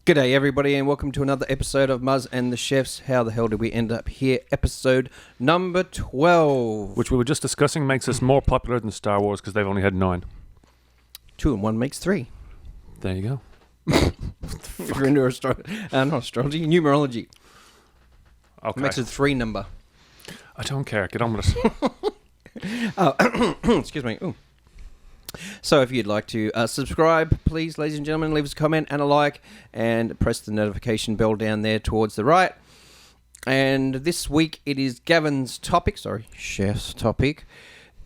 G'day everybody and welcome to another episode of Muzz and the Chefs. How the hell did we end up here? Episode number 12. Which we were just discussing makes us more popular than Star Wars because they've only had 9. 2 and 1 makes 3. There you go. If you're into not astrology, numerology. Okay. It makes a 3 number. I don't care. Get on with it. Excuse me. Ooh. So if you'd like to subscribe, please, ladies and gentlemen, leave us a comment and a like and press the notification bell down there towards the right. And this week it is Gavin's topic, chef's topic.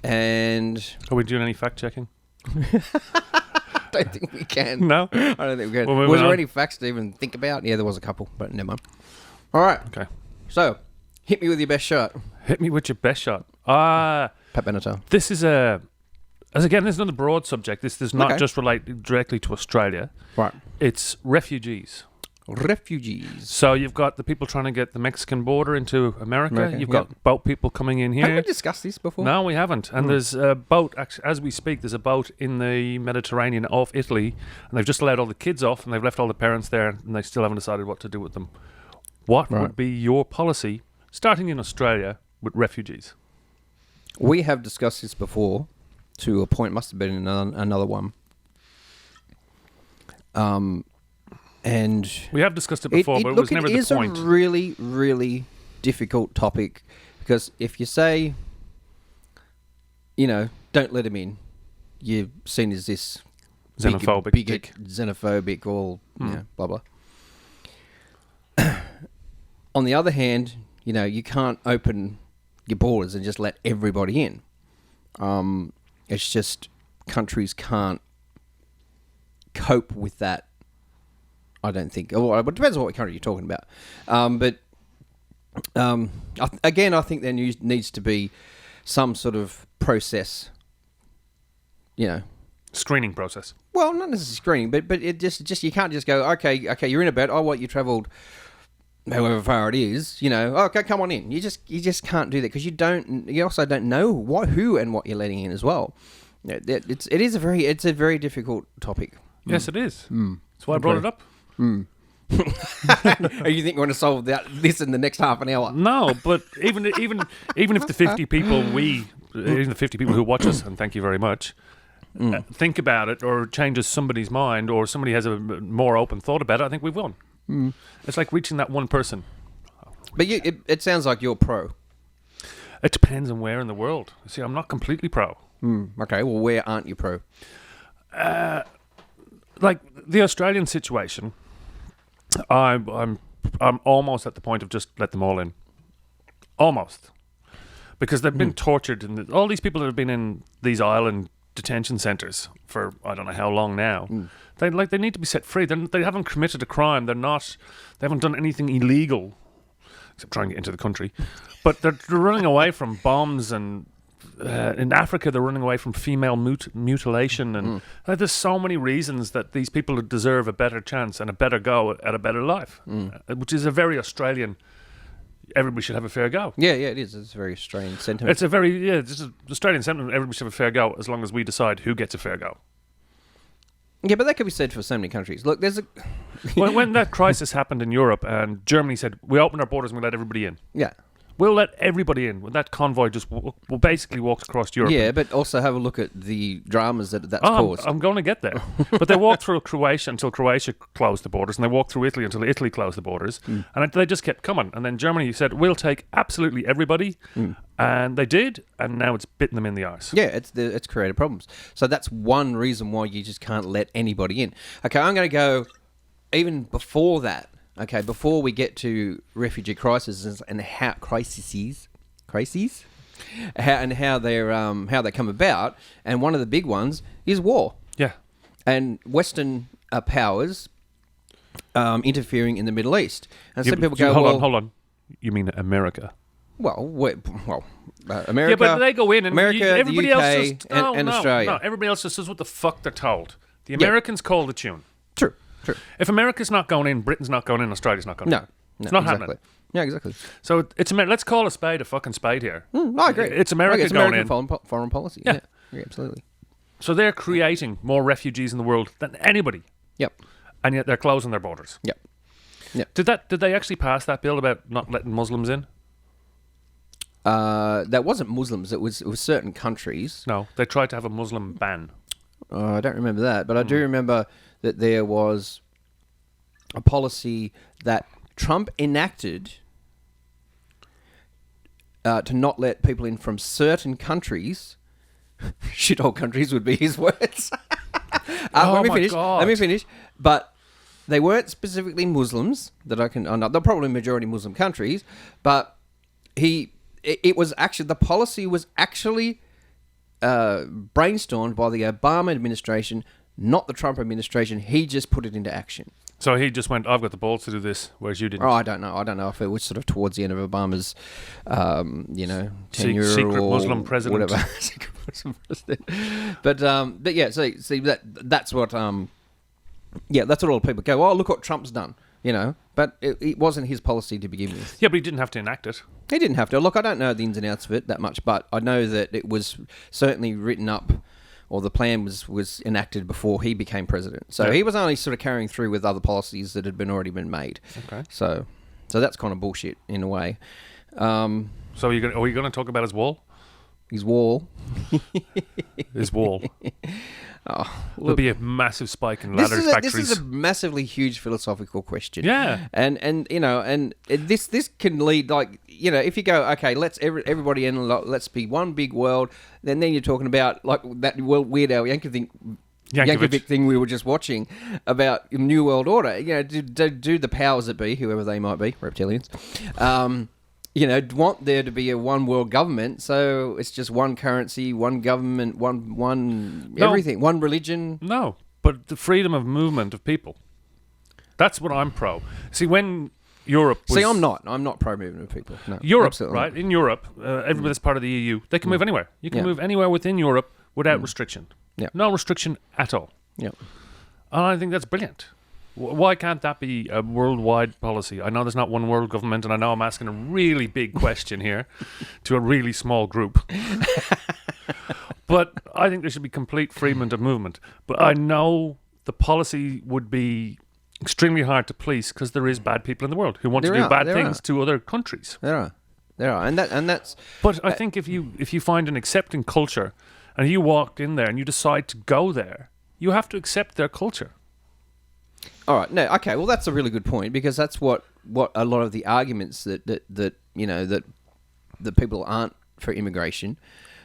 And Are we doing any fact checking? I don't think we can. No? I don't think we can. Well, was there on. any facts to even think about? Yeah, there was a couple, but never mind. All right. Okay. So, hit me with your best shot. Hit me with your best shot. Pat Benatar. This is this is another broad subject. This does not just relate directly to Australia. Right. It's refugees. Refugees. So you've got the people trying to get the Mexican border into America. You've got boat people coming in here. Have we discussed this before? No, we haven't. And there's a boat, as we speak, there's a boat in the Mediterranean off Italy, and they've just allowed all the kids off, and they've left all the parents there, and they still haven't decided what to do with them. What would be your policy, starting in Australia, with refugees? We have discussed this before, to a point, must have been in another one. And we have discussed it before, but it was never the point. It is a really, really difficult topic, because if you say, don't let him in, you're seen as this xenophobic, bigot, xenophobic, or blah blah. On the other hand, you can't open your borders and just let everybody in. It's just countries can't cope with that. I don't think. Well, it depends on what country you're talking about. I think there needs to be some sort of process. Screening process. Well, not necessarily screening, but it just you can't just go, okay, you're in a boat. Oh, what, you travelled however far it is, okay, come on in. You just can't do that, because you also don't know who and what you're letting in as well. It's a very difficult topic. Yes, it is. That's why I brought it up. Are you think we're going to solve this in the next half an hour? No, but even if the 50 people even the 50 people who watch us, and thank you very much, think about it, or changes somebody's mind, or somebody has a more open thought about it, I think we've won. It's like reaching that one person. But it sounds like you're pro. It depends on where in the world. See, I'm not completely pro. Okay, well, where aren't you pro? Like the Australian situation, I'm almost at the point of just let them all in. Almost. Because they've been tortured, and all these people that have been in these island detention centres for I don't know how long now. They need to be set free. They haven't committed a crime. They haven't done anything illegal, except trying to get into the country. But they're running away from bombs, and in Africa they're running away from female mutilation, and there's so many reasons that these people deserve a better chance and a better go at a better life, which is a very Australian. Everybody should have a fair go. Yeah, it is. It's a very Australian sentiment. It's a very this is Australian sentiment. Everybody should have a fair go as long as we decide who gets a fair go. Yeah, but that could be said for so many countries. Look, there's a when that crisis happened in Europe, and Germany said we open our borders and we let everybody in. Yeah. We'll let everybody in. When that convoy just basically walks across Europe. Yeah, but also have a look at the dramas that's caused. I'm going to get there. But they walked through Croatia until Croatia closed the borders, and they walked through Italy until Italy closed the borders. And they just kept coming. And then Germany said, we'll take absolutely everybody. And they did, and now it's bitten them in the arse. Yeah, it's created problems. So that's one reason why you just can't let anybody in. Okay, I'm going to go even before that. Okay, before we get to refugee crises and how how they come about, and one of the big ones is war. Yeah, and Western powers interfering in the Middle East, and some people go, hold on, you mean America? America. Yeah, but they go in, and everybody the UK, else just and Australia. No, everybody else just says what the fuck they're told. The Americans call the tune. True. If America's not going in, Britain's not going in, Australia's not going in. No, it's not exactly. happening. Yeah, exactly. So let's call a spade a fucking spade here. I agree. It's America going in. Foreign policy. Yeah, absolutely. So they're creating more refugees in the world than anybody. Yep. and yet they're closing their borders. Yep. Yep. Did they actually pass that bill about not letting Muslims in? That wasn't Muslims. It was certain countries. No, they tried to have a Muslim ban. I don't remember that, but I do remember that there was a policy that Trump enacted to not let people in from certain countries. Shithole countries would be his words. Let me finish. But they weren't specifically Muslims that I can. They're probably majority Muslim countries, but it was actually, the policy was actually brainstormed by the Obama administration, not the Trump administration. He just put it into action. So he just went, I've got the balls to do this, whereas you didn't. Oh, I don't know. I don't know if it was sort of towards the end of Obama's, tenure secret or Muslim president. whatever. Secret Muslim president. But yeah, so see that's what that's what all people go. Oh, look what Trump's done. But it wasn't his policy to begin with. Yeah, but he didn't have to enact it. He didn't have to. Look, I don't know the ins and outs of it that much, but I know that it was certainly written up, or the plan was enacted before he became president. So he was only sort of carrying through with other policies that had already been made. Okay. So that's kind of bullshit in a way. So are you going to talk about his wall? His wall. His wall. Oh, There'll be a massive spike in ladders factories. This is a massively huge philosophical question. Yeah. And this can lead, if you go, okay, let's everybody in, let's be one big world, then you're talking about like that Weird Al Yankovic thing we were just watching about New World Order. Do the powers that be, whoever they might be, reptilians, want there to be a one world government, so it's just one currency, one government, one everything, one religion. No, but the freedom of movement of people. That's what I'm pro. See, when Europe was... See, I'm not pro movement of people. No, Europe, right? In Europe, everybody that's part of the EU, they can move anywhere. You can move anywhere within Europe without restriction. Yeah. No restriction at all. Yeah. And I think that's brilliant. Why can't that be a worldwide policy? I know there's not one world government, and I know I'm asking a really big question here to a really small group. But I think there should be complete freedom of movement. But I know the policy would be extremely hard to police because there is bad people in the world who want to do bad things to other countries. There are, and that's. But I think if you find an accepting culture, and you walk in there and you decide to go there, you have to accept their culture. All right. No. Okay. Well, that's a really good point, because that's what a lot of the arguments that people aren't for immigration.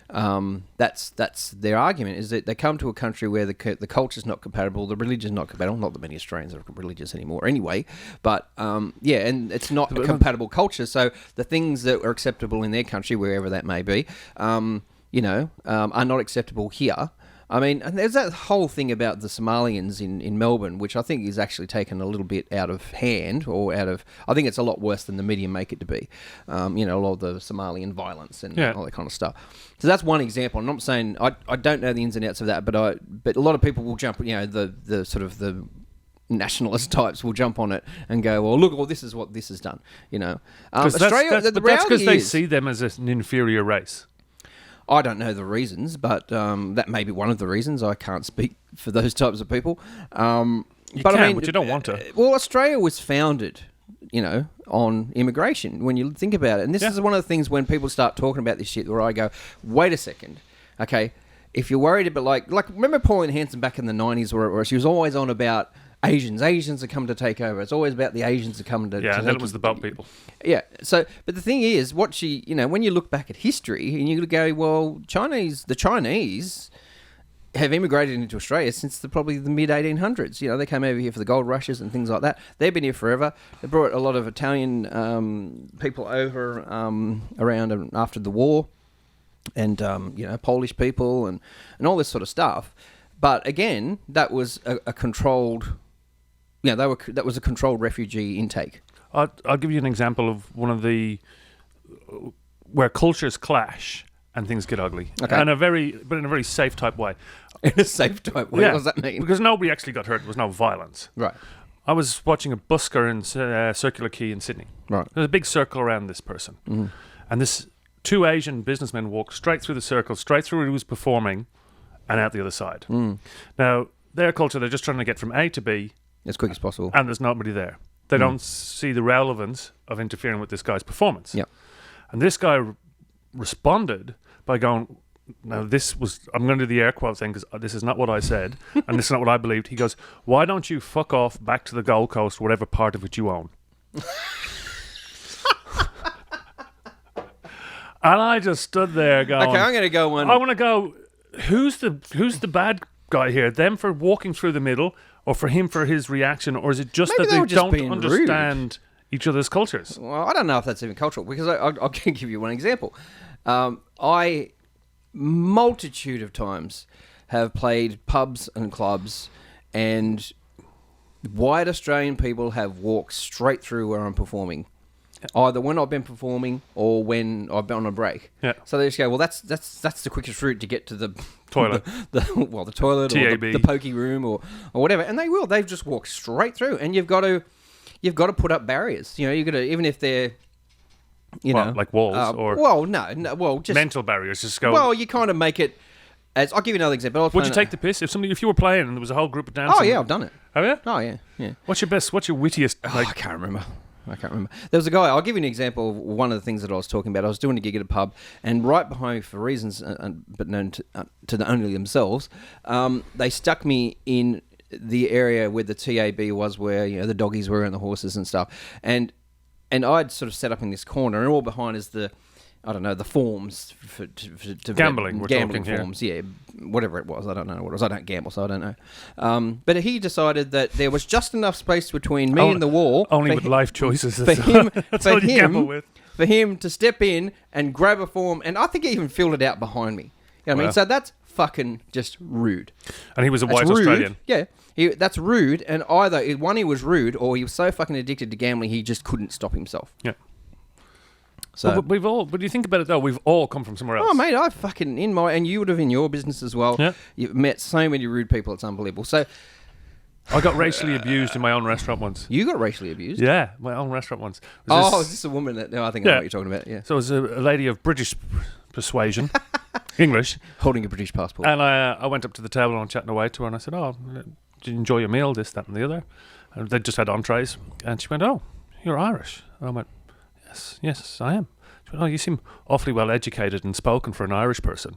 That's their argument, is that they come to a country where the culture's not compatible, the religion's not compatible. Not that many Australians are religious anymore, anyway. But and it's not a compatible culture. So the things that are acceptable in their country, wherever that may be, are not acceptable here. I mean, and there's that whole thing about the Somalians in Melbourne, which I think is actually taken a little bit out of hand, I think it's a lot worse than the media make it to be. A lot of the Somalian violence and all that kind of stuff. So that's one example. I'm not saying, I don't know the ins and outs of that, but a lot of people will jump, the sort of the nationalist types will jump on it and go, well, look, this is what this has done, Australia, that's because they see them as an inferior race. I don't know the reasons, but that may be one of the reasons. I can't speak for those types of people. But you don't want to. Well, Australia was founded, on immigration, when you think about it. And this is one of the things when people start talking about this shit where I go, wait a second, okay, if you're worried about, like remember Pauline Hanson back in the 90s where she was always on about Asians are coming to take over. It's always about the Asians are coming to... Yeah, and then it was the boat people. Yeah, so, but the thing is, what she, when you look back at history, and you go, well, the Chinese have immigrated into Australia since probably the mid-1800s. They came over here for the gold rushes and things like that. They've been here forever. They brought a lot of Italian people over around and after the war, and, Polish people and all this sort of stuff. But again, that was a controlled... that was a controlled refugee intake. I'll give you an example of one of the where cultures clash and things get ugly, but in a very safe type way. In a safe type way, what does that mean? Because nobody actually got hurt. There was no violence. Right. I was watching a busker in Circular Quay in Sydney. Right. There's a big circle around this person, and this two Asian businessmen walked straight through the circle, straight through where he was performing, and out the other side. Now, their culture, they're just trying to get from A to B as quick as possible. and there's nobody there. They don't see the relevance of interfering with this guy's performance. Yeah. And this guy responded by going, now I'm going to do the air quote thing because this is not what I said and this is not what I believed. He goes, why don't you fuck off back to the Gold Coast, whatever part of it you own? And I just stood there going, Okay, I'm going to go one. I want to go, who's the bad guy here? Them for walking through the middle, or for him for his reaction, or is it just Maybe that they they were just don't being understand each other's cultures? Well, I don't know if that's even cultural, because I'll give you one example. I, multitude of times, have played pubs and clubs, and white Australian people have walked straight through where I'm performing. Either when I've been performing or when I've been on a break. Yeah. So they just go, well, that's the quickest route to get to the Toilet. the toilet TAB. or the pokey room or whatever. And they will. They've just walked straight through. And you've got to put up barriers. You know, you've got to, even if they're, like walls or well, just mental barriers. Just go. Well, you kind of make it. I'll give you another example. Would you take the piss if you were playing and there was a whole group of dancers? Oh yeah, I've done it. Have you? Oh yeah, yeah. What's your wittiest? I can't remember. There was a guy, I'll give you an example of one of the things that I was talking about. I was doing a gig at a pub, and right behind me, for reasons but known to the only themselves, they stuck me in the area where the TAB was, where the doggies were and the horses and stuff. And I'd sort of set up in this corner, and all behind is the forms to gambling. We're gambling talking forms, here. Yeah, whatever it was. I don't know what it was. I don't gamble, so I don't know. But he decided that there was just enough space between me and the wall. Only with life choices. For him, that's all you gamble with. For him to step in and grab a form, and I think he even filled it out behind me. You know what I mean? So that's fucking just rude. And he was a white rude. Australian. Yeah. That's rude, and either one, he was rude, or he was so fucking addicted to gambling he just couldn't stop himself. Yeah. So but you think about it though, we've all come from somewhere else. Oh mate, I fucking and you would have in your business as well. Yeah. You've met so many rude people, it's unbelievable. So I got racially abused in my own restaurant once. you got racially abused? Yeah, my own restaurant once. Is this a woman that? No, I think I know what you're talking about. Yeah. So it was a lady of British persuasion, English, Holding a British passport. and I went up to the table and I'm chatting away to her, and I said, "Oh, did you enjoy your meal? This, that, and the other." And they just had entrees, and she went, "Oh, you're Irish." And I went, "Yes, I am." She went, "Oh, you seem awfully well educated and spoken for an Irish person."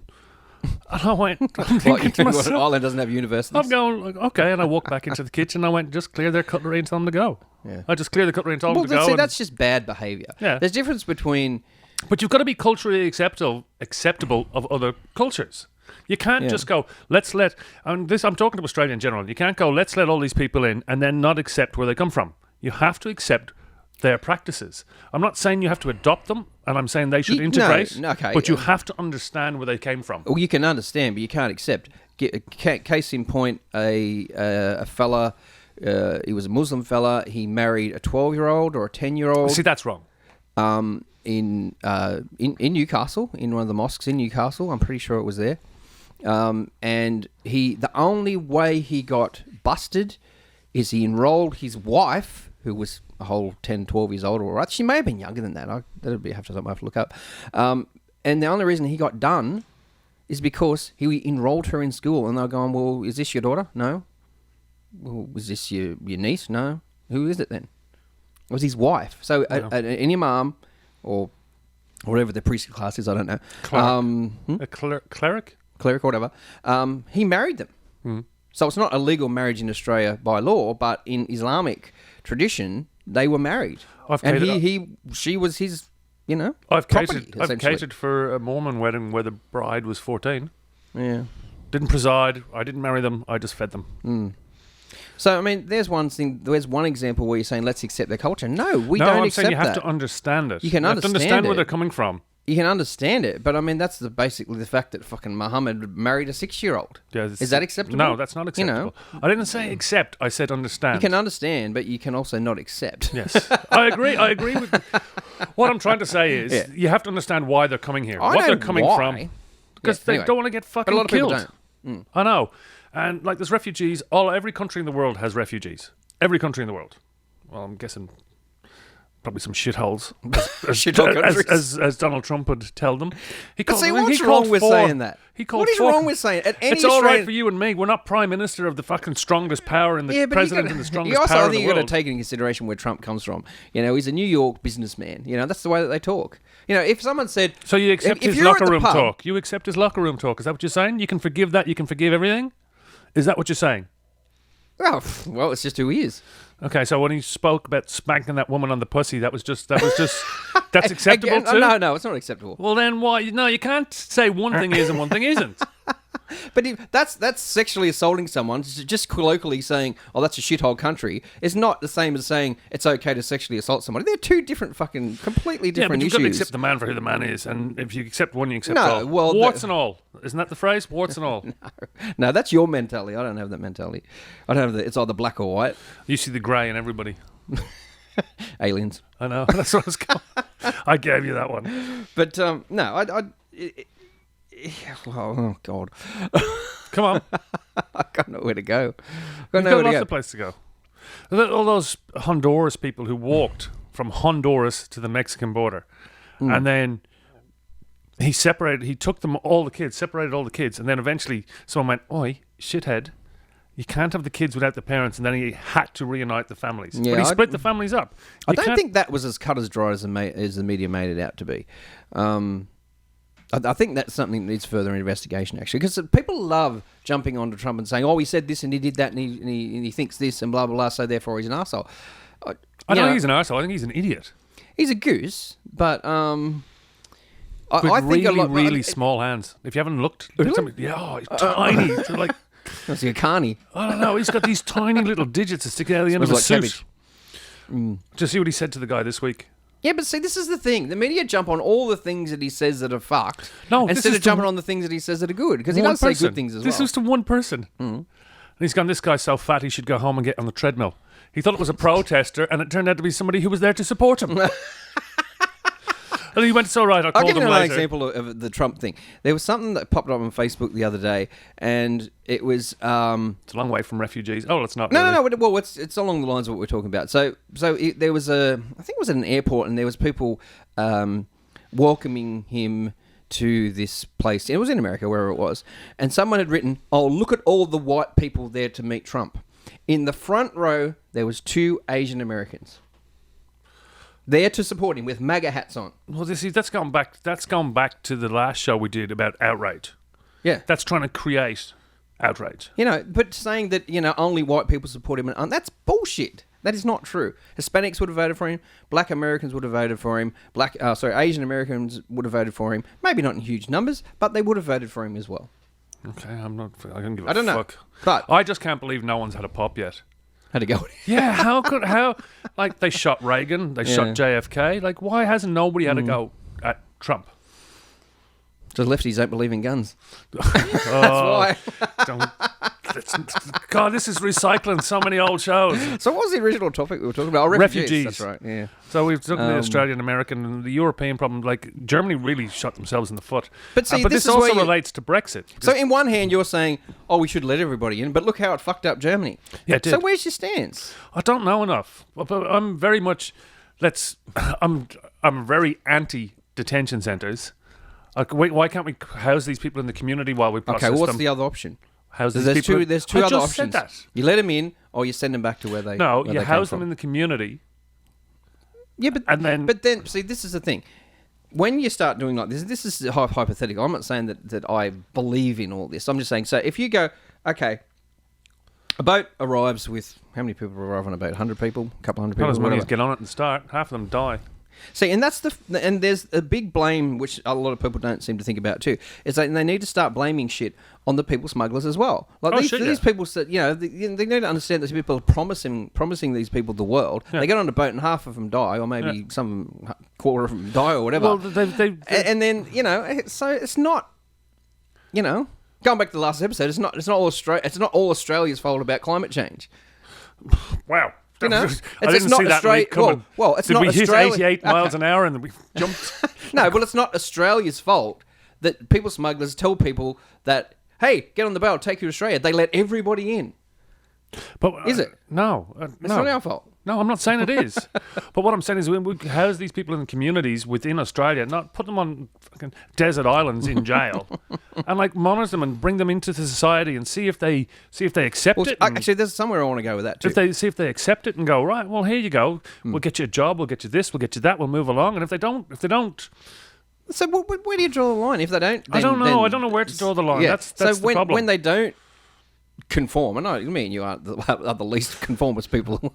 And I went, I'm thinking to myself, Ireland doesn't have universities. I'm going, like, okay. And I walked back into the kitchen. I went, just clear their cutlery and tell them to go. Yeah. I just clear the cutlery and tell them to go. See, that's just bad behaviour. Yeah. There's a difference between... But you've got to be culturally acceptable of other cultures. You can't just go, I'm talking to Australia in general. You can't go, let's let all these people in and then not accept where they come from. You have to accept their practices. I'm not saying you have to adopt them, and I'm saying they should integrate. Okay, but you have to understand where they came from. Well, you can understand, but you can't accept. Case in point, a fella, he was a Muslim fella. He married a 12-year-old or a 10-year-old. See, that's wrong. In Newcastle, in one of the mosques in Newcastle. I'm pretty sure it was there. And the only way he got busted is he enrolled his wife, who was a whole 10, 12 years old, or she may have been younger than that. That'd be something I have to look up. And the only reason he got done is because he enrolled her in school, and they're going, "Well, is this your daughter? No. Well, was this your niece? No. Who is it then?" It was his wife. So an imam, or whatever the priestly class is, I don't know. A cleric? Cleric or whatever. He married them. Mm. So it's not a legal marriage in Australia by law, but in Islamic tradition, they were married. She was his, I've property, catered for a Mormon wedding where the bride was 14. Yeah. Didn't preside. I didn't marry them. I just fed them. Mm. So, I mean, there's one example where you're saying, let's accept their culture. No, we don't accept that. No, I'm saying you have to understand it. You can understand where they're coming from. You can understand it, but I mean, that's basically the fact that fucking Muhammad married a 6-year-old. Yeah, is that acceptable? No, that's not acceptable. I didn't say accept. I said understand. You can understand, but you can also not accept. Yes, I agree. I agree with what I'm trying to say is you have to understand why they're coming here, what they're coming from, because they don't want to get fucking killed. But a lot of people don't. I know, and like there's refugees. Every country in the world has refugees. Every country in the world. Well, I'm guessing probably some shitholes, Shithole countries. as Donald Trump would tell them. He But called, see, he what's called wrong with for- saying that? He called What is for- wrong with saying it? It's all right for you and me. We're not prime minister of the fucking strongest power and the president and the strongest you also, power I in think the you've got world. to take into consideration where Trump comes from. You know, he's a New York businessman. You know, that's the way that they talk. You know, if someone said... So you accept if his you're at locker the room pub- talk? You accept his locker room talk? Is that what you're saying? You can forgive that? You can forgive everything? Is that what you're saying? Well, it's just who he is. Okay, so when he spoke about spanking that woman on the pussy, that's acceptable Again, too? No, it's not acceptable. Well, then why? No, you can't say one thing is and one thing isn't. But that's sexually assaulting someone. Just colloquially saying, "Oh, that's a shithole country," is not the same as saying it's okay to sexually assault somebody. They're two different, completely Yeah, but different you've got to issues. accept the man for who the man is, and if you accept one, you accept No, all. well, warts and all. Isn't that the phrase? Warts and all. No, that's your mentality. I don't have that mentality. I don't have that. It's either black or white. You see the grey in everybody. Aliens. I know. That's what I was going. I gave you that one. But no, oh God, Come on. I don't know where to go. You've got lots of places to go. All those Honduras people who walked from Honduras to the Mexican border, and then he took them all the kids, separated all the kids, and then eventually someone went, "Oi, shithead, you can't have the kids without the parents," and then he had to reunite the families. Yeah, but he split the families up. I don't think that was as cut as dry as the media made it out to be. I think that's something that needs further investigation, actually, because people love jumping onto Trump and saying, "Oh, he said this and he did that and he thinks this and blah blah blah, so therefore he's an arsehole." I don't think he's an arsehole. I think he's an idiot. He's a goose, but With I think really, really small hands. If you haven't looked, Really? he's tiny. They're like, it's like a carny. I don't know. He's got these tiny little digits that stick out of the end of his Smells suit. like Just see what he said to the guy this week. Yeah, but see, this is the thing. The media jump on all the things that he says that are fucked, No, instead this of jumping on the things that he says that are good, because he One does say person. good things as This well. was to one person. And he's gone, this guy's so fat he should go home and get on the treadmill. He thought it was a protester, and it turned out to be somebody who was there to support him. And he went, it's all right, I'll call I'll give them you another later. example of the Trump thing. There was something that popped up on Facebook the other day, and it was... It's a long way from refugees. Oh, it's not. No, really. well, it's along the lines of what we're talking about. So there was I think it was at an airport, and there was people welcoming him to this place. It was in America, wherever it was, and someone had written, "Oh, look at all the white people there to meet Trump." In the front row, there was 2 Asian Americans there to support him with MAGA hats on. Well, that's gone back. That's gone back to the last show we did about outrage. Yeah, That's trying to create outrage. you know, but saying that only white people support him, and that's bullshit. That is not true. Hispanics would have voted for him. Black Americans would have voted for him. Asian Americans would have voted for him. Maybe not in huge numbers, but they would have voted for him as well. Okay, I don't give a I don't know, fuck. but I just can't believe no one's had a pop yet. had to go. Yeah, like they shot Reagan, they shot JFK. Like, why hasn't nobody had a go at Trump? The lefties don't believe in guns. That's why. God, this is recycling so many old shows. So what was the original topic we were talking about? Oh, refugees. That's right. Yeah. So we've taken the Australian, American, and the European problem. Like, Germany really shot themselves in the foot. But see, but this this is where also you- relates to Brexit. So in one hand, you're saying, "Oh, we should let everybody in," but look how it fucked up Germany. Yeah, it did. So where's your stance? I don't know enough. But I'm very much. I'm very anti detention centres. Like, why can't we house these people in the community while we process Okay, well, what's them? the other option? House these There's people. two I other just options. Said that. You let them in, or you send them back to where they. No, where you they house came them from. in the community. Yeah, but and then see, this is the thing. When you start doing like this is hypothetical. I'm not saying that I believe in all this. I'm just saying. So if you go, okay, a boat arrives with how many people arrive on a boat? 100 people, a couple hundred people. not as many as whatever. get on it and start. Half of them die. See, and that's and there's a big blame which a lot of people don't seem to think about too. Is that they need to start blaming shit on the people smugglers as well. Like these people said, they need to understand that these people are promising these people the world. Yeah. They get on a boat and half of them die, or maybe some quarter of them die, or whatever. Well, and then so it's not, going back to the last episode, it's not all Australia's fault about climate change. Wow. I didn't not see that Australia. coming. Well, it's Did not we hit Australia. 88 miles an hour and then we jumped? No, well, it's not Australia's fault that people smugglers tell people that, hey, get on the boat, I'll take you to Australia. They let everybody in. But Is it? No. It's not our fault. I'm not saying it is. But what I'm saying is we house these people in communities within Australia, not put them on fucking desert islands in jail, and like monitor them and bring them into the society and see if they accept Well, it. And actually, there's somewhere I want to go with that too. if they accept it and go, right, well, here you go. We'll get you a job. We'll get you this. We'll get you that. We'll move along. And if they don't. So where do you draw the line? If they don't, I don't know. I don't know where to draw the line. Yeah. That's so the problem. when they don't conform, and I mean you are the least conformist people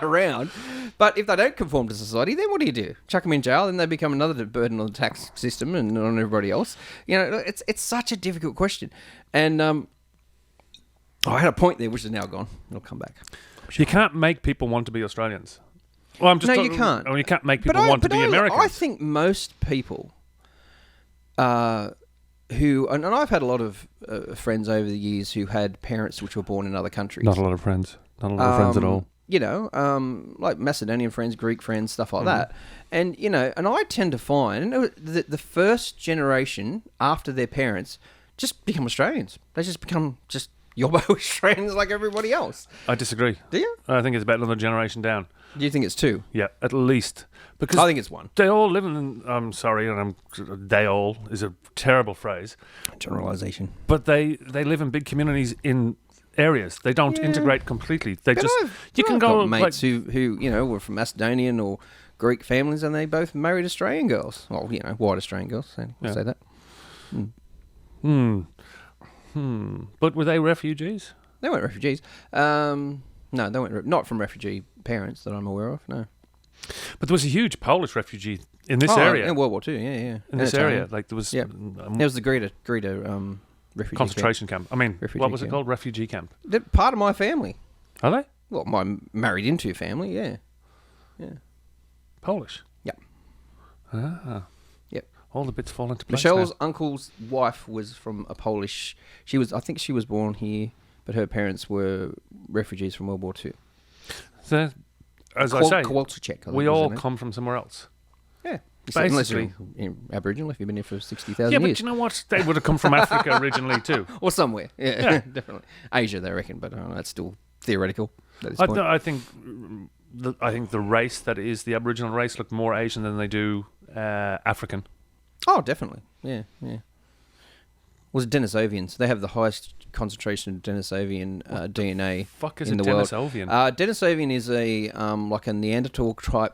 around, but if they don't conform to society, then what do? Chuck them in jail, then they become another burden on the tax system and on everybody else. You know, it's such a difficult question. And I had a point there, which is now gone. It'll come back. You can't make people want to be Australians. Well, I'm just No, you can't. I mean, you can't make people want to be Americans. I think most people who, and I've had a lot of friends over the years who had parents which were born in other countries. Not a lot of friends. Not a lot of friends at all. You know, like Macedonian friends, Greek friends, stuff like that. And, you know, and I tend to find that the first generation after their parents just become Australians. They just become just yobbo Australians like everybody else. I disagree. Do you? I think it's about another generation down. Do you think it's two? Yeah, at least. Because I think it's one. they all live in... I'm sorry, and they all is a terrible phrase. Generalisation. But they live in big communities in areas. They don't integrate completely. They just... You can I've go... got mates who, you know, were from Macedonian or Greek families and they both married Australian girls. Well, you know, white Australian girls. I'll say that. But were they refugees? They weren't refugees. No, they weren't. Not from refugee parents that I'm aware of. No. But there was a huge Polish refugee in this area. In World War II. Yeah. In this area, like there was. Yeah. There was the Greta refugee concentration camp. I mean, refugee what was it camp. called? Refugee camp. They're part of my family. Are they Well, my married into family. Yeah. Polish? Yep. Ah. Yep. All the bits fall into place. Michelle's now. uncle's wife was from a Polish. I think she was born here, but her parents were refugees from World War II. So, as I say, Kowalczyk, we all come from somewhere else. Yeah. Basically. Unless you're Aboriginal, if you've been here for 60,000 Yeah, years. but you know what? They would have come from Africa originally too. Or somewhere. Yeah, Yeah. definitely. Asia, they reckon, but that's still theoretical at this I, point. I think the race that is the Aboriginal race look more Asian than they do African. Oh, definitely. Yeah. Was Denisovians? They have the highest concentration of Denisovian DNA Fuck is in a the world. Denisovian? Denisovian is a like a Neanderthal type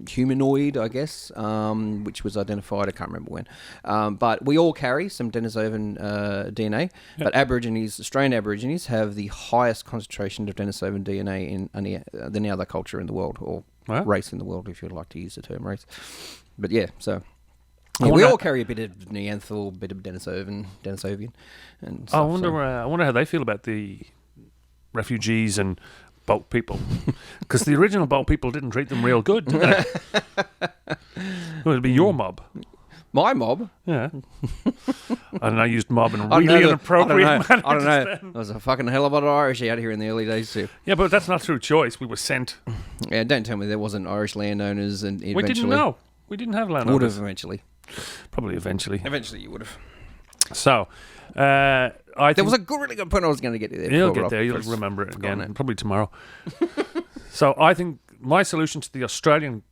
humanoid, I guess, which was identified. I can't remember when. But we all carry some Denisovan DNA. Yep. But Australian Aborigines, have the highest concentration of Denisovan DNA in any other culture in the world, or race in the world, if you'd like to use the term race. But yeah, so. Yeah, we all carry a bit of Neanderthal, a bit of Denisovian, and stuff, I wonder how they feel about the refugees and boat people, because the original boat people didn't treat them real good, did they? It would be your mob. My mob? Yeah. And I used mob in a really inappropriate manner. I don't know. There was a fucking hell of a lot of Irish out here in the early days too. Yeah, but that's not through choice. We were sent. Yeah, don't tell me there wasn't Irish landowners, and eventually We didn't know. We didn't have landowners. Would have eventually. Probably eventually. Eventually, you would have. So, I There think was a really good point I was going to get to there. you'll before, get but there. You'll I've remember it forgotten again, probably tomorrow. So, I think my solution to the Australian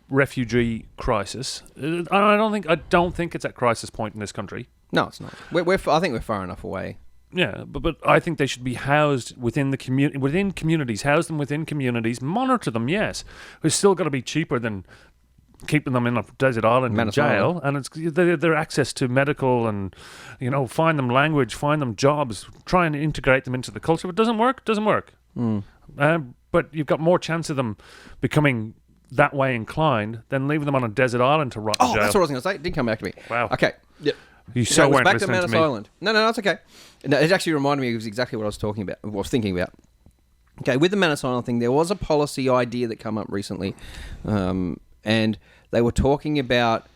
refugee crisis, I don't think it's at crisis point in this country. No, it's not. I think we're far enough away. Yeah, but I think they should be housed within the within communities. House them within communities. Monitor them. Yes, it's still got to be cheaper than keeping them in a desert island in jail, and it's their access to medical and find them language, find them jobs, try and integrate them into the culture. If it doesn't work, but you've got more chance of them becoming that way inclined than leaving them on a desert island to rot in jail. That's what I was going to say. It did come back to me. Wow. Okay. Yep. You so weren't back listening to Manus me. Island. No, that's okay. No, it actually reminded me of exactly what I was talking about. What I was thinking about. Okay, with the Manus Island thing, there was a policy idea that came up recently, and they were talking about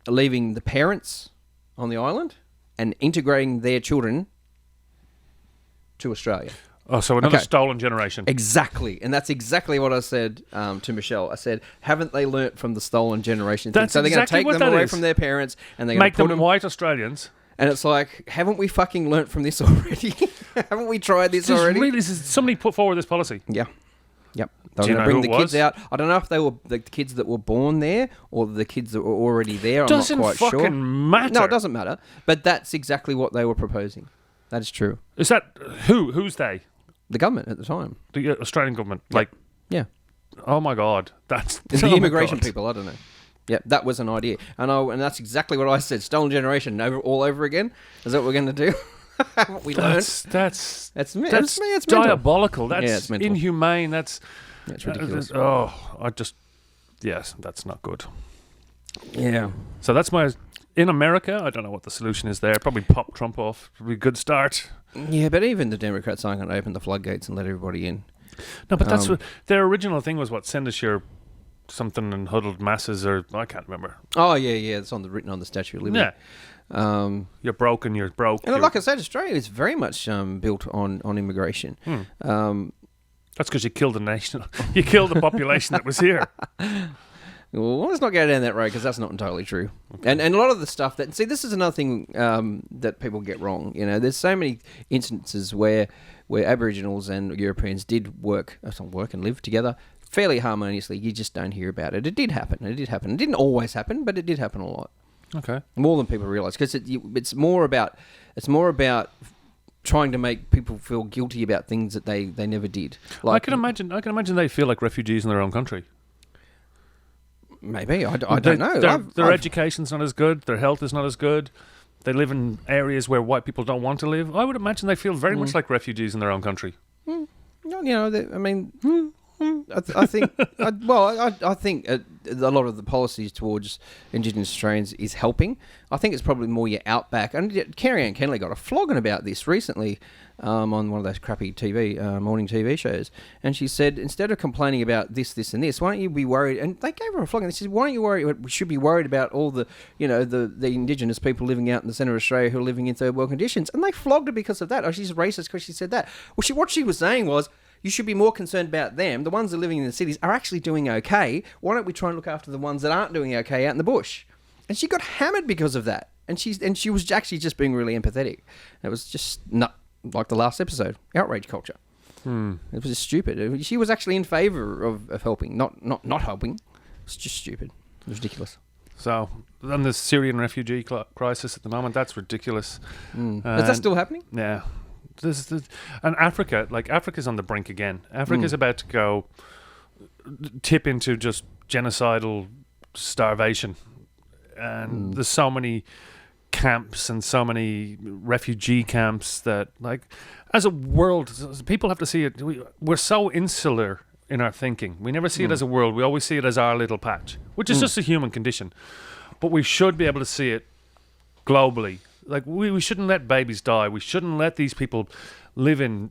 leaving the parents on the island and integrating their children to Australia. Oh, so another stolen generation. Exactly. And that's exactly what I said to Michelle. I said, haven't they learnt from the stolen generation thing? So they're exactly going to take them away from their parents and they're going make to put them white Australians. And it's like, haven't we fucking learnt from this already? Haven't we tried this There's already? really, somebody put forward this policy. Yeah. Yep. They Do were you going to know bring who the it kids was? out. I don't know if they were the kids that were born there or the kids that were already there. Doesn't I'm not quite fucking sure. matter. No, it doesn't matter. But that's exactly what they were proposing. That is true. Is that who? Who's they? The government at the time. The Australian government. Like, Yeah. oh my God, that's The oh my immigration God. people, I don't know. Yeah, that was an idea. And that's exactly what I said. Stolen generation all over again. Is that what we're going to do? What we learned? That's It's mental. diabolical. That's Yeah, it's mental. inhumane. That's ridiculous. Yes, that's not good. Yeah. So that's in America. I don't know what the solution is there. Probably pop Trump off. Probably a good start. Yeah, but even the Democrats aren't going to open the floodgates and let everybody in. No, but that's what their original thing was. What, send us your something and huddled masses, or I can't remember. Oh, yeah. It's written on the Statue of Liberty. Yeah. You're broken. You're broke. And like I said, Australia is very much built on immigration. That's because you killed the nation. You killed the population that was here. Well, let's not go down that road because that's not entirely true. Okay. And a lot of the stuff that... See, this is another thing that people get wrong. You know, there's so many instances where Aboriginals and Europeans did work and live together fairly harmoniously. You just don't hear about it. It did happen. It didn't always happen, but it did happen a lot. Okay. More than people realise, because it's more about trying to make people feel guilty about things that they never did. Like, I can imagine they feel like refugees in their own country. Maybe I don't know. Their education's not as good. Their health is not as good. They live in areas where white people don't want to live. I would imagine they feel very much like refugees in their own country. You know, I mean, I think. I think a lot of the policies towards Indigenous Australians is helping. I think it's probably more your outback. And Carrie Ann Kenley got a flogging about this recently on one of those crappy morning TV shows, and she said instead of complaining about this, and this, why don't you be worried? And they gave her a flogging. They said, why don't you worry? We should be worried about all the Indigenous people living out in the centre of Australia who are living in third world conditions, and they flogged her because of that. Oh, she's racist because she said that. Well, what she was saying was, you should be more concerned about them. The ones that are living in the cities are actually doing okay. Why don't we try and look after the ones that aren't doing okay out in the bush? And she got hammered because of that. And she was actually just being really empathetic. It was just not like the last episode, outrage culture. It was just stupid. She was actually in favour of helping, not helping. It's just stupid. It was ridiculous. So, then the Syrian refugee crisis at the moment, that's ridiculous. Is that still happening? Yeah. And Africa's on the brink again. Africa's about to go tip into just genocidal starvation. And there's so many camps and so many refugee camps that, like, as a world, people have to see it. We're so insular in our thinking. We never see it as a world. We always see it as our little patch, which is just a human condition. But we should be able to see it globally. Like, we shouldn't let babies die. We shouldn't let these people live in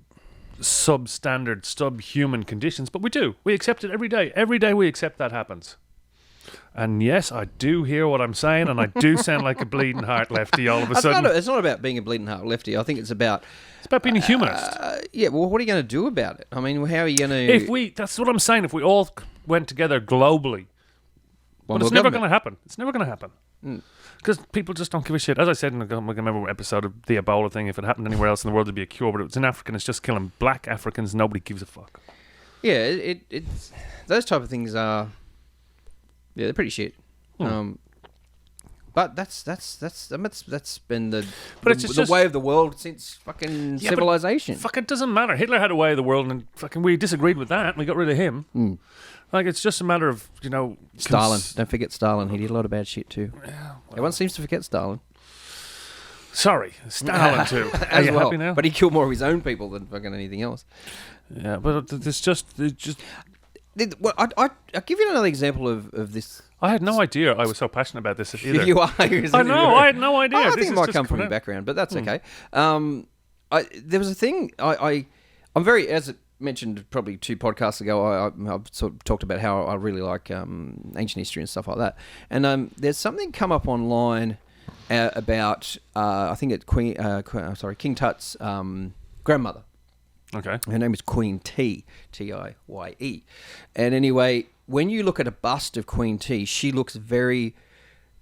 substandard, subhuman conditions. But we do. We accept it every day. Every day we accept that happens. And yes, I do hear what I'm saying, and I do sound like a bleeding heart lefty all of a sudden. It's not about being a bleeding heart lefty. I think it's about being a humanist. Yeah, well, what are you going to do about it? I mean, how are you going to... That's what I'm saying. If we all went together globally, but it's never going to happen. It's never going to happen. Because people just don't give a shit. As I said in the remember episode of the Ebola thing, if it happened anywhere else in the world, there'd be a cure. But it's in Africa, and it's just killing black Africans. Nobody gives a fuck. Yeah, it's those type of things are... Yeah, they're pretty shit. But that's been the way of the world since fucking civilization. Fuck, it doesn't matter. Hitler had a way of the world, and fucking we disagreed with that, and we got rid of him. Like, it's just a matter of, Stalin. Don't forget Stalin. He did a lot of bad shit too. Yeah, well, everyone seems to forget Stalin. Sorry, Stalin too. As Are you well. happy now? But he killed more of his own people than fucking anything else. Yeah, but it's just. Well, I'll give you another example of this. I had no idea I was so passionate about this either. You are. I know. I had no idea. I think it might come from your background, but that's okay. There was a thing. I'm very, as it mentioned probably 2 podcasts ago, I've sort of talked about how I really like ancient history and stuff like that. And there's something come up online about I think it's King Tut's grandmother. Okay. Her name is Queen T, Tiye. And anyway, when you look at a bust of Queen T, she looks very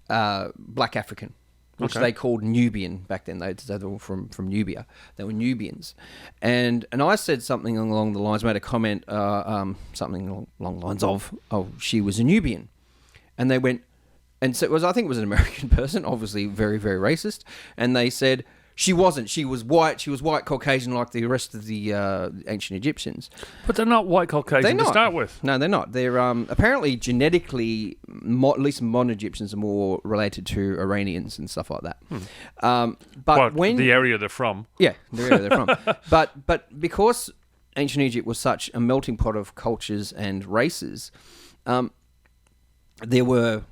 black African. which Okay. they called Nubian back then. They were from Nubia. They were Nubians. And I said something along the lines, made a comment, something along the lines of, oh, she was a Nubian. And they went, and so I think it was an American person, obviously very, very racist. And they said, she wasn't. She was white. She was white Caucasian like the rest of the ancient Egyptians. But they're not white Caucasian to start with. No, they're not. They're apparently genetically, at least modern Egyptians are more related to Iranians and stuff like that. But when the area they're from. Yeah, the area they're from. But because ancient Egypt was such a melting pot of cultures and races, there were,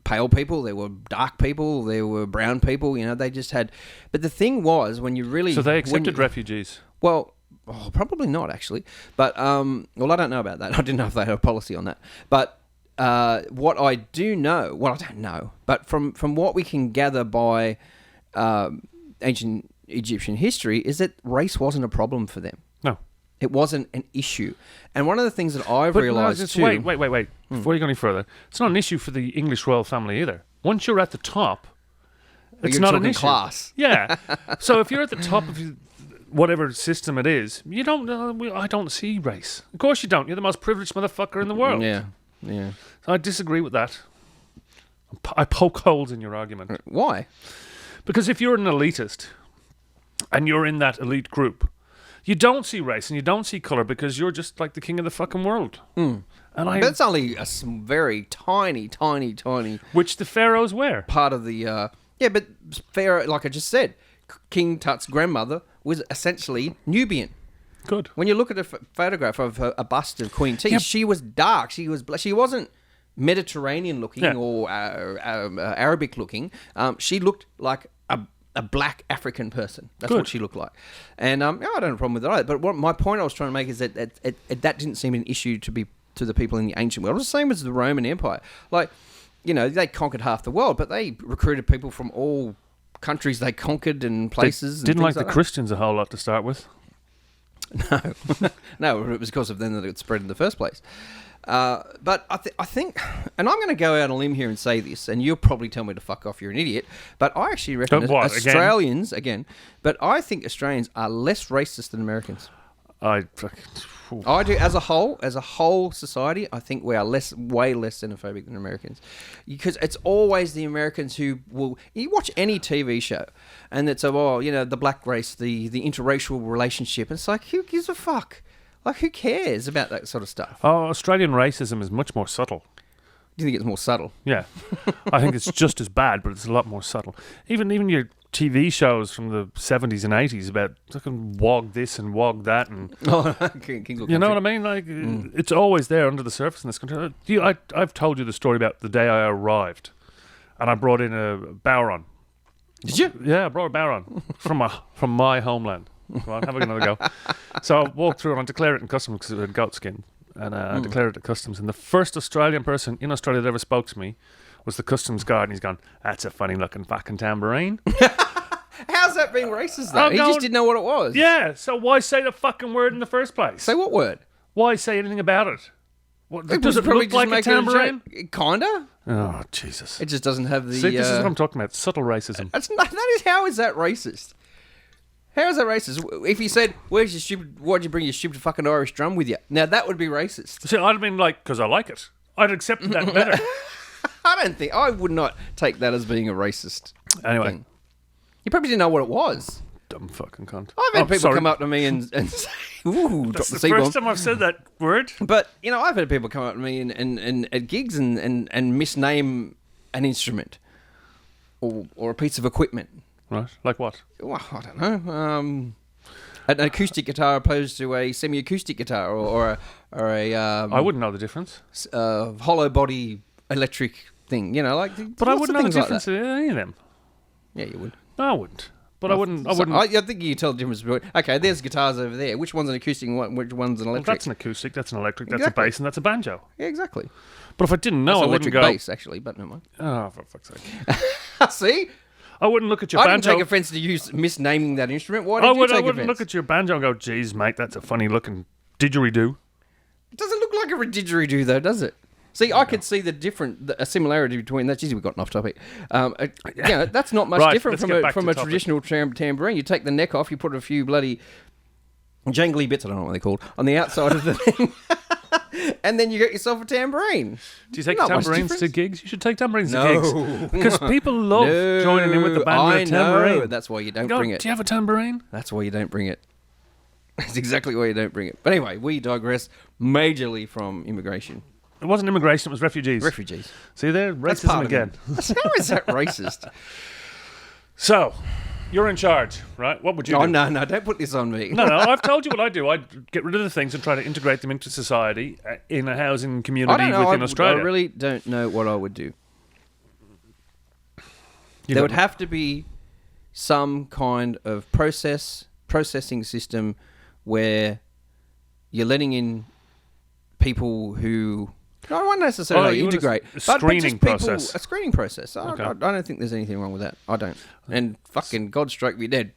pale people, there were dark people, there were brown people, they just had... But the thing was, when you really... So they accepted refugees? Well, probably not, actually. But, I don't know about that. I didn't know if they had a policy on that. But what I do know... Well, I don't know. But from what we can gather by ancient Egyptian history is that race wasn't a problem for them. No. It wasn't an issue. And one of the things that I've realised too... Wait. Before you go any further, it's not an issue for the English royal family either. Once you're at the top, it's not an issue. Class. Yeah. So if you're at the top of whatever system it is, you don't... I don't see race. Of course you don't. You're the most privileged motherfucker in the world. Yeah. So I disagree with that. I poke holes in your argument. Why? Because if you're an elitist and you're in that elite group, you don't see race and you don't see colour because you're just like the king of the fucking world. And But it's only a very tiny which the pharaohs were. part of the... but Pharaoh, like I just said, King Tut's grandmother was essentially Nubian. Good. When you look at a photograph of a bust of Queen T, she was dark. She wasn't Mediterranean looking or Arabic looking. She looked like a black African person. That's what she looked like. And I don't have a problem with that either. But my point I was trying to make is that that didn't seem an issue to the people in the ancient world. It was the same as the Roman Empire. Like, they conquered half the world, but they recruited people from all countries they conquered and places. They didn't like the Christians a whole lot to start with. No, it was because of them that it spread in the first place. But I think, and I'm going to go out on a limb here and say this, and you'll probably tell me to fuck off, you're an idiot, but I actually reckon Australians, but I think Australians are less racist than Americans. I do, as a whole society, I think we are way less xenophobic than Americans. Because it's always the Americans who will... You watch any TV show, and it's, the black race, the interracial relationship, and it's like, who gives a fuck? Like, who cares about that sort of stuff? Oh, Australian racism is much more subtle. Do you think it's more subtle? Yeah. I think it's just as bad, but it's a lot more subtle. Even your TV shows from the 70s and 80s about fucking wog this and wog that. And you know what I mean? Like, it's always there under the surface in this country. I've told you the story about the day I arrived, and I brought in a Bowron. Did you? Yeah, I brought a Bowron from my homeland. Come on, have another go. So I walked through and I declared it in customs because it had goat skin. And I declared it at customs. And the first Australian person in Australia that ever spoke to me was the customs guard. And he's gone, that's a funny looking fucking tambourine. How's that being racist, though? He just didn't know what it was. Yeah, so why say the fucking word in the first place? Say what word? Why say anything about it? Does it probably look like a tambourine? Kinda. Oh, Jesus. It just doesn't have the... See, this is what I'm talking about. Subtle racism. How is that racist? How is that racist? If he said, why'd you bring your stupid fucking Irish drum with you? Now, that would be racist. See, I'd have been like, because I like it. I'd accept that better. I would not take that as being a racist thing. You probably didn't know what it was. Dumb fucking cunt. I've had people come up to me and say, ooh, drop the C-bomb. That's the first time I've said that word. But, I've had people come up to me and at gigs and misname an instrument or a piece of equipment. Right, like what? Well, I don't know. An acoustic guitar opposed to a semi-acoustic guitar, or a I wouldn't know the difference. Hollow body electric thing, But I wouldn't know the difference in any of them. Yeah, you would. No, I wouldn't. But I wouldn't. I think you tell the difference between. Okay, there's guitars over there. Which one's an acoustic and which one's an electric? Well, that's an acoustic. That's an electric. That's a bass, and that's a banjo. Yeah, exactly. But if I didn't know, I wouldn't go. Bass, actually, but never mind. Oh, for fuck's sake! See. I wouldn't look at your banjo. I didn't take offence to you misnaming that instrument. Why did you take offence? I wouldn't look at your banjo and go, geez, mate, that's a funny looking didgeridoo. It doesn't look like a didgeridoo, though, does it? See, I could see a similarity between that. Geez, we've gotten off topic. That's not much Right, different let's get back from to a topic. traditional tambourine. You take the neck off, you put a few bloody jangly bits, I don't know what they're called, on the outside of the thing, and then you get yourself a tambourine. Do you take Not much tambourines to difference. gigs? You should take tambourines No. to gigs. Because people love joining in with the band with a tambourine. know. That's why you don't Go, bring it. do you have a tambourine? That's why you don't bring it. That's exactly why you don't bring it. But anyway, we digress majorly from immigration. It wasn't immigration, it was refugees. Refugees. See there? That's Racism part of again. it. How is that racist? So, you're in charge, right? What would you Oh, do? no, don't put this on me. No, I've told you what I do. I get rid of the things and try to integrate them into society in a housing I community don't know. within Australia. I really don't know what I would do. You There got- would have to be some kind of processing system where you're letting in people who I don't necessarily you want integrate, a but screening just people, process. a screening process. Okay. I don't think there's anything wrong with that. I don't. And fucking God stroke me dead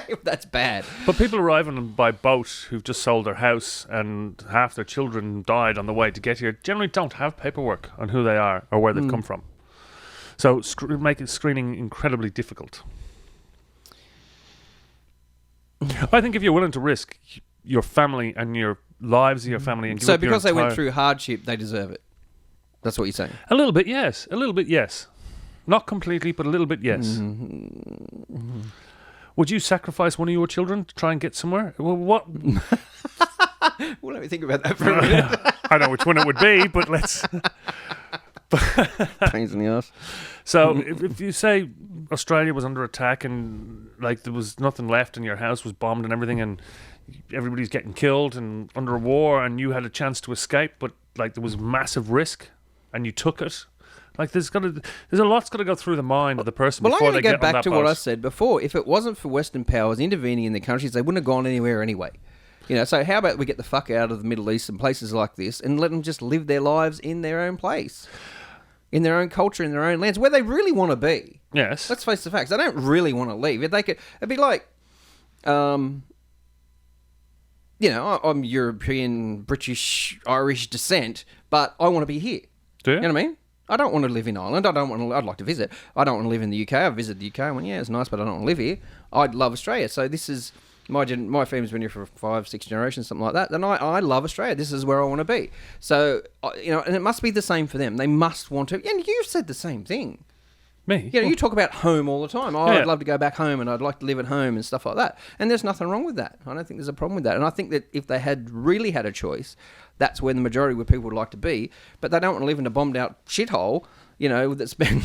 if that's bad. But people arriving by boat who've just sold their house and half their children died on the way to get here generally don't have paperwork on who they are or where they've come from. So making screening incredibly difficult. I think if you're willing to risk your family and your lives of your family and give So up your because they went entire- through hardship, they deserve it. That's what you're saying. a little bit, yes. A little bit, yes. Not completely, but a little bit, yes. Would you sacrifice one of your children to try and get somewhere? Well, what? Well, let me think about that for a minute. I know which one it would be, but let's. Pains in the ass. So, if you say Australia was under attack and like there was nothing left and your house was bombed and everything and everybody's getting killed and under a war and you had a chance to escape, but like there was massive risk and you took it. Like there's a lot's got to go through the mind of the person Well, I'm before going they to get go on back that to what boat. I said before. If it wasn't for Western powers intervening in the countries, they wouldn't have gone anywhere anyway. So how about we get the fuck out of the Middle East and places like this and let them just live their lives in their own place, in their own culture, in their own lands, where they really want to be. Yes. Let's face the facts. They don't really want to leave. If they could, it'd be like, I'm European, British, Irish descent, but I want to be here. Do you? You know what I mean? I don't want to live in Ireland. I'd like to visit. I don't want to live in the UK. I've visited the UK. I went, yeah, it's nice, but I don't want to live here. I'd love Australia. So this is my family's been here for 5-6 generations, something like that. And I love Australia. This is where I want to be. So and it must be the same for them. They must want to. And you've said the same thing. Me? You talk about home all the time. Yeah. I'd love to go back home and I'd like to live at home and stuff like that. And there's nothing wrong with that. I don't think there's a problem with that. And I think that if they had really had a choice, that's where the majority of people would like to be. But they don't want to live in a bombed out shithole, that's been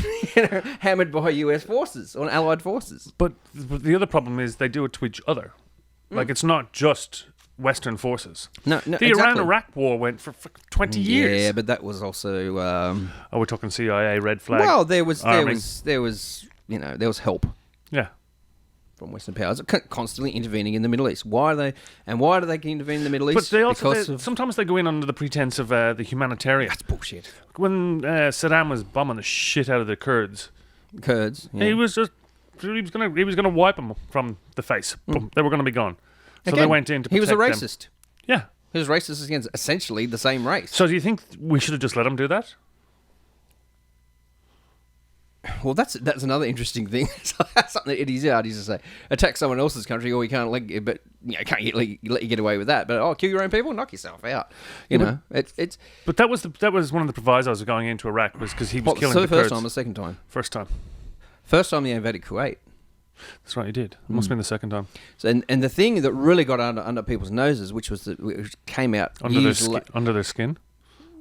hammered by US forces or Allied forces. But the other problem is they do it to each other. Like it's not just Western forces. No, The exactly. Iran-Iraq war went for 20 years. Yeah, but that was also Oh, we're talking CIA, red flag. well, there was arming. there was help Yeah. from Western powers constantly intervening in the Middle East. Why do they intervene in the Middle But East? they also Because of sometimes they go in under the pretense of the humanitarian. that's bullshit. When Saddam was bombing the shit out of the Kurds, Kurds. Yeah. he was gonna wipe them from the face. Boom, they were gonna be gone. So they Again, went in to he was a protect them. racist. Yeah. He was racist against essentially the same race. So do you think we should have just let him do that? Well, that's another interesting thing. Something that Eddie Izzard used to say: attack someone else's country, or we can't let you, but can't let you get away with that. But kill your own people, knock yourself out. It's But that was one of the provisos of going into Iraq was because he was what, killing so the the first Kurds. time, the second time. First time. First time they invaded Kuwait. That's right, he did. It must have been the second time. So, and the thing that really got under people's noses, which came out Under their years under their skin,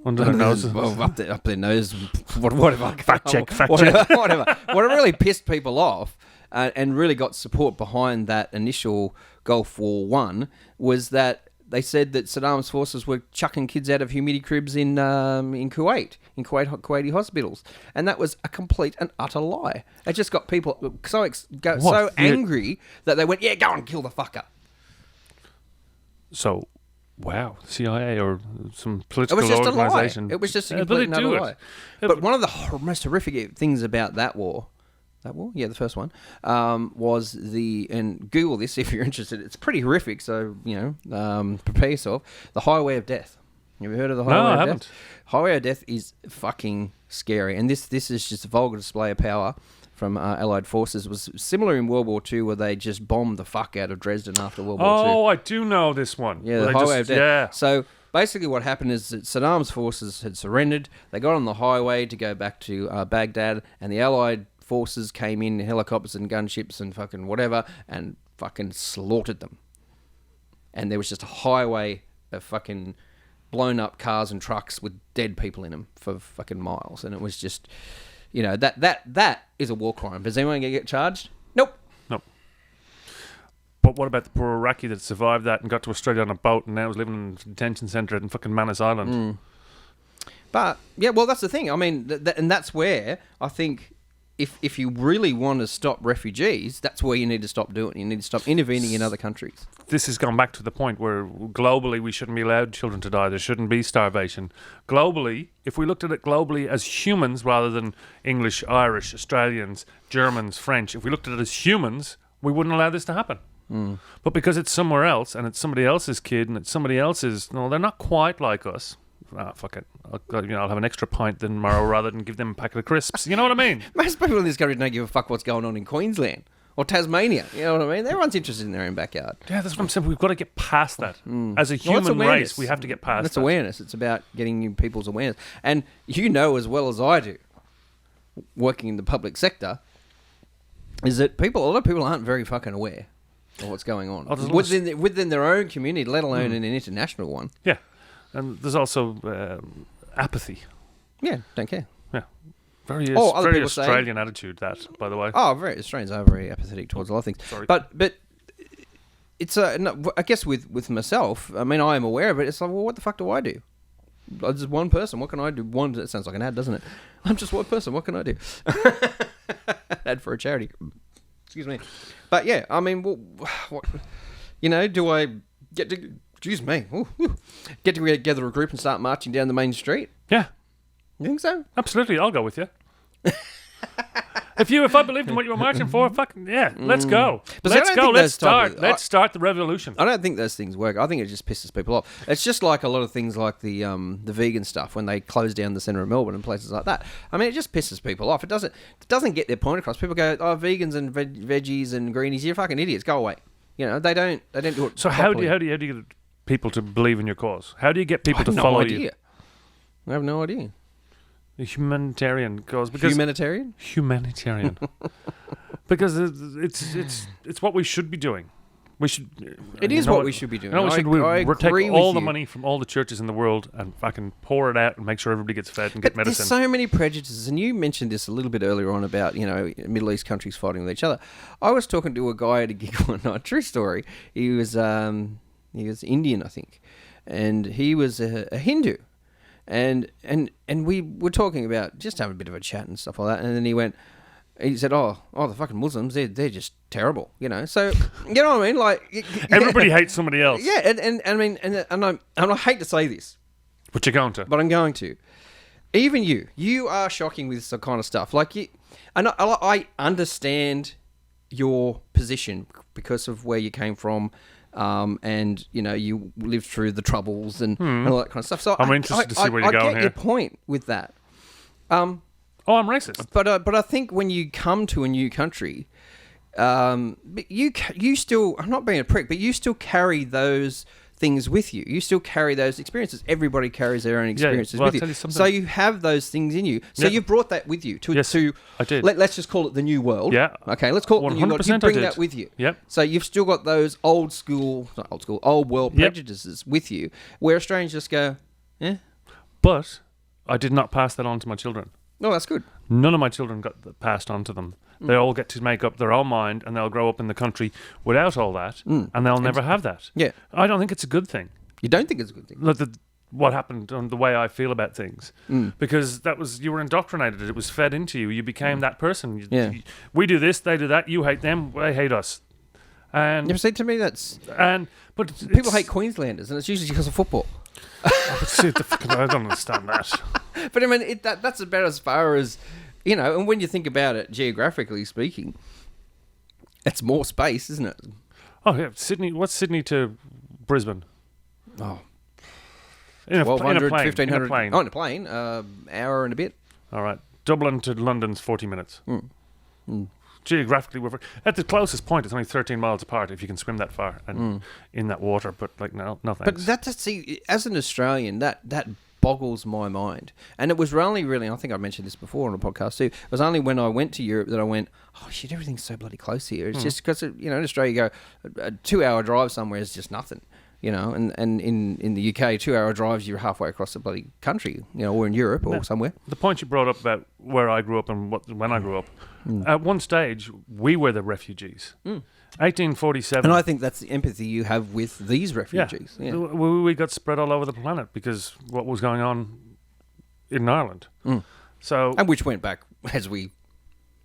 under their noses. well, up their nose, whatever. Fact check. Whatever. What really pissed people off and really got support behind that initial Gulf War I was that they said that Saddam's forces were chucking kids out of humidity cribs in Kuwait, in Kuwaiti hospitals, and that was a complete and utter lie. It just got people so angry that they went, "Yeah, go and kill the fucker." So, wow, CIA or some It political was just a lie. organization. It was just a Yeah, complete but they and do utter it. lie. But one of the most horrific things about that war, yeah, the first one, was and Google this if you're interested. It's pretty horrific, so prepare yourself. The highway of death. Have you heard of the No, highway I of haven't. death? Highway of death is fucking scary, and this is just a vulgar display of power from Allied forces. It was similar in World War II, where they just bombed the fuck out of Dresden after World War II. Oh, I do know this one. Yeah, Where the they highway of death. Yeah. So basically what happened is that Saddam's forces had surrendered. They got on the highway to go back to Baghdad, and the Allied forces came in helicopters and gunships and fucking whatever and fucking slaughtered them. And there was just a highway of fucking blown up cars and trucks with dead people in them for fucking miles. And it was just, you know, that is a war crime. Does anyone get charged? Nope. Nope. But what about the poor Iraqi that survived that and got to Australia on a boat and now is living in a detention centre in fucking Manus Island? But, yeah, well, that's the thing. I mean, and that's where I think if you really want to stop refugees, that's where you need to stop doing it. You need to stop intervening in other countries. This has gone back to the point where globally we shouldn't be allowed children to die. There shouldn't be starvation. Globally, if we looked at it globally as humans rather than English, Irish, Australians, Germans, French, if we looked at it as humans, we wouldn't allow this to happen. But because it's somewhere else and it's somebody else's kid and it's somebody else's, no, they're not quite like us. Ah, fuck it. I'll have an extra pint than tomorrow rather than give them a packet of crisps. You know what I mean? Most people in this country don't give a fuck what's going on in Queensland or Tasmania. You know what I mean? Everyone's interested in their own backyard. Yeah, that's what I'm saying. We've got to get past that. As a Well, that's human awareness. race, we have to get past That's that. awareness. It's about getting people's awareness. And you know as well as I do, working in the public sector, is that a lot of people aren't very fucking aware of what's going on within their own community, let alone in an international one. Yeah. And there's also apathy. Yeah, don't care. Yeah. Very, other very people say- Australian attitude, that, by the way. Oh, very Australians are very apathetic towards a lot of things. Sorry. But it's I guess with myself, I mean, I am aware of it. It's like, well, what the fuck do I do? I'm just one person. What can I do? That sounds like an ad, doesn't it? I'm just one person. What can I do? Ad for a charity. Excuse me. But yeah, I mean, what, you know, do I get to? Excuse me. Get together a group and start marching down the main street? Yeah. You think so? Absolutely. I'll go with you. If I believed in what you were marching for, fucking yeah, let's go. But I don't think those type of- Let's start the revolution. I don't think those things work. I think it just pisses people off. It's just like a lot of things like the vegan stuff when they close down the centre of Melbourne and places like that. I mean, it just pisses people off. It doesn't get their point across. People go, "Oh, vegans and veggies and greenies, you're fucking idiots. Go away." You know, they don't do it. So properly. how do you get people to believe in your cause? How do you get people I to have no follow idea. you? I have no idea. The humanitarian cause, because Humanitarian? humanitarian, because it's what we should be doing. We should. It is what we should be doing. We take agree all with the you. money from all the churches in the world and fucking pour it out and make sure everybody gets fed and But get medicine. there's so many prejudices, and you mentioned this a little bit earlier on about, you know, Middle East countries fighting with each other. I was talking to a guy at a gig one night, true story. He was Indian, I think, and he was a Hindu. And we were talking about just having a bit of a chat and stuff like that. And then he said, "Oh, the fucking Muslims, they're just terrible, you know." So you know what I mean? Like Everybody hates somebody else. yeah. And I mean, and I hate to say this, But you're going to. but I'm going to. Even you are shocking with this kind of stuff. Like and I understand your position because of where you came from. And you know, you lived through the troubles and all that kind of stuff. So I'm interested to see where you're going I get here. your point with that. Oh, I'm racist. But I think when you come to a new country, but you still, I'm not being a prick, but you still carry those things with you. You still carry those experiences. Everybody carries their own experiences well, with I'll tell you. you something. So you have those things in you. So Yeah. you brought that with you to Yes, I did. Let's just call it the new world. Yeah. Okay, let's call it the new world. You 100% I bring did. that with you. Yep. So you've still got those old world Yep. prejudices with you, where Australians just go, eh, But I did not pass that on to my children. no, that's good. None of my children got that passed on to them. They all get to make up their own mind, and they'll grow up in the country without all that, and they'll never have that. Yeah. I don't think it's a good thing. You don't think it's a good thing? Look, what happened on the way I feel about things, because you were indoctrinated. It was fed into you. You became that person. Yeah. We do this, they do that. You hate them, they hate us. And You ever see, to me, but people people hate Queenslanders, and it's usually because of football. I don't understand that. But I mean, that's about as far as, you know, and when you think about it, geographically speaking, it's more space, isn't it? Oh yeah, Sydney. What's Sydney to Brisbane? Oh, In a 1,200, plane. 1,500. In a plane. Oh, in a plane. Hour and a bit. All right. Dublin to London's 40 minutes. Geographically, we're at the closest point. It's only 13 miles apart if you can swim that far and in that water. But like, no thanks. But see, as an Australian, that boggles my mind. And it was only really, I think I mentioned this before on the podcast too, it was only when I went to Europe that I went, oh shit, everything's so bloody close here. It's just because, in Australia you go, a 2-hour drive somewhere is just nothing. And in the UK, 2-hour drives, you're halfway across the bloody country, or in Europe or somewhere. The point you brought up about where I grew up and when I grew up, at one stage, we were the refugees. 1847. And I think that's the empathy you have with these refugees. Yeah. We got spread all over the planet because what was going on in Ireland. So, and which went back, as we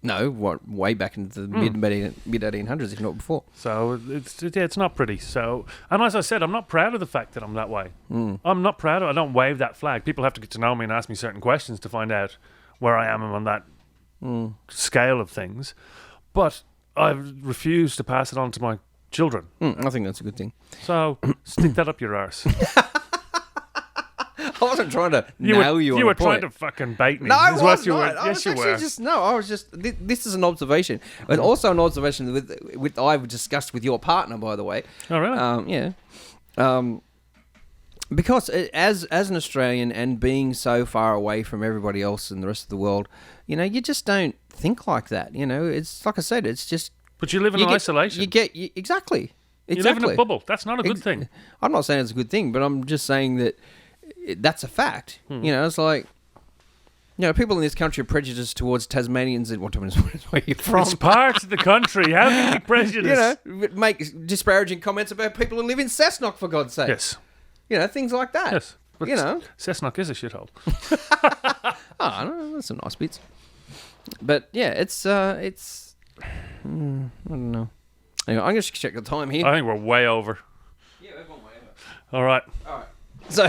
know, way back into the mid 1800s, if not before. So it's not pretty. So, and as I said, I'm not proud of the fact that I'm that way. I'm not proud of it. I don't wave that flag. People have to get to know me and ask me certain questions to find out where I am on that scale of things. But I refuse to pass it on to my children. I think that's a good thing. So stick that up your arse. I wasn't trying to nail you on You were a point. trying to fucking bait me. No, I was not. Yes, you were. I was just... This is an observation. And also an observation with I've discussed with your partner, by the way. Oh, really? Yeah. Because as an Australian and being so far away from everybody else in the rest of the world, you just don't think like that. It's like I said, it's just... But you live in isolation. Exactly. You live in a bubble. That's not a good thing. I'm not saying it's a good thing, but I'm just saying that that's a fact. It's like, people in this country are prejudiced towards Tasmanians and where you're from. It's part of the country. How can you be prejudiced? Make disparaging comments about people who live in Cessnock, for God's sake. Yes. Things like that. Yes. But Cessnock is a shithole. Oh, no, that's some nice bits. But yeah, it's I don't know. Anyway, I'm going to check the time here. I think we're way over. Yeah, we're going way over. All right. So,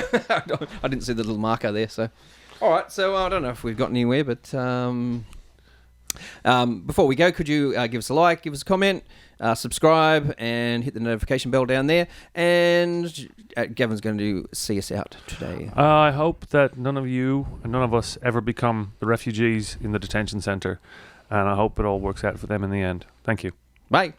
I didn't see the little marker there, so... All right, so I don't know if we've got anywhere, but before we go, could you give us a like, give us a comment, subscribe, and hit the notification bell down there, and Gavin's going to see us out today. I hope that none of you and none of us ever become the refugees in the detention centre, and I hope it all works out for them in the end. Thank you. Bye.